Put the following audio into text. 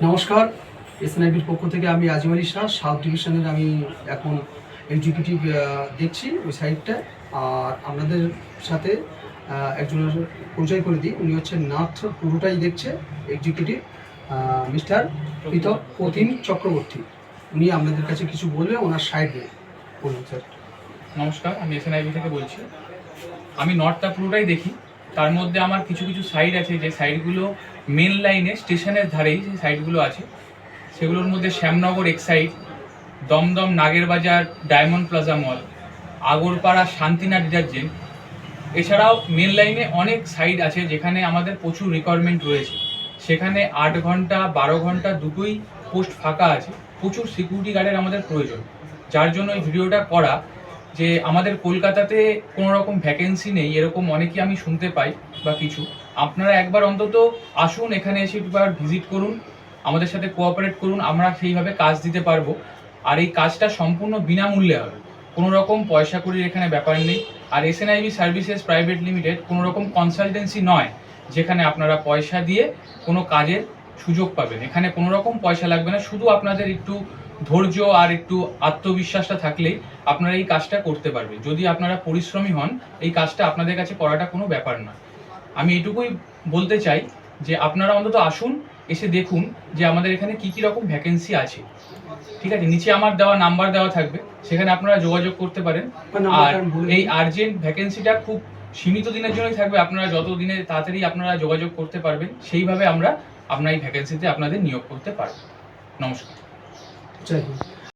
নমস্কার, এসএনআইবির পক্ষ থেকে আমি আজিম আলী শাহ, সাউথ ডিভিশনের আমি এখন এক্সিকিউটিভ দেখছি ওই সাইডটা। আর আপনাদের সাথে একজনের পরিচয় করে দিই, উনি হচ্ছেন নর্থ পুরোটাই দেখছে এক্সিকিউটিভ মিস্টার প্রতিম চক্রবর্তী। উনি আপনাদের কাছে কিছু বলবে ওনার সাইডে বলুন স্যার। নমস্কার, আমি এসএনআইবি থেকে বলছি। আমি নর্থটা পুরোটাই দেখি। তার মধ্যে আমার কিছু কিছু সাইড আছে, যে সাইডগুলো মেন লাইনে স্টেশনের ধারেই যে সাইডগুলো আছে, সেগুলোর মধ্যে Shyamnagar Exide, Dum Dum Nagerbazar diamond plaza mall, Agarpara শান্তিনা ডিটারজেন্ট, এছাড়াও মেন লাইনে অনেক সাইড আছে যেখানে আমাদের প্রচুর রিকোয়ারমেন্ট রয়েছে। সেখানে 8 ঘন্টা 12 ঘন্টা দুটোই পোস্ট ফাঁকা আছে। প্রচুর সিকিউরিটি গার্ডের আমাদের প্রয়োজন, যার জন্য এই ভিডিওটা করা। যে আমাদের কলকাতাতে কোনো রকম ভ্যাকেন্সি নেই এরকম অনেকেই আমি শুনতে পাই বা কিছু। আপনারা একবার অন্তত আসুন, এখানে এসে একবার ভিজিট করুন, আমাদের সাথে কোঅপারেট করুন, আমরা সেইভাবে কাজ দিতে পারবো। আর এই কাজটা সম্পূর্ণ বিনামূল্যে হবে, কোনো রকম পয়সা কড়ির এখানে ব্যাপার নেই। আর এসএনআইবি সার্ভিসেস প্রাইভেট লিমিটেড কোনো রকম কনসালটেন্সি নয় যেখানে আপনারা পয়সা দিয়ে কোনো কাজের সুযোগ পাবেন। এখানে কোনো রকম পয়সা লাগবে না, শুধু আপনাদের একটু ধৈর্য আর একটু আত্মবিশ্বাসটা থাকলেই আপনারা এই কাজটা করতে পারবেন। যদি আপনারা পরিশ্রমী হন, এই কাজটা আপনাদের কাছে করাটা কোনো ব্যাপার না। আমি এটুকুই বলতে চাই যে আপনারা অন্তত আসুন, এসে দেখুন যে আমাদের এখানে কি কি রকম ভ্যাকেন্সি আছে। ঠিক আছে, নিচে আমার দেওয়া নাম্বার দেওয়া থাকবে, সেখানে আপনারা যোগাযোগ করতে পারেন। আর এই আর্জেন্ট ভ্যাকেন্সিটা খুব সীমিত দিনের জন্যই থাকবে, আপনারা যত দিনে তাড়াতাড়ি আপনারা যোগাযোগ করতে পারবেন সেইভাবে আমরা আপনার এই ভ্যাকেন্সিতে আপনাদের নিয়োগ করতে পারবো। নমস্কার। জয় হিন্দ।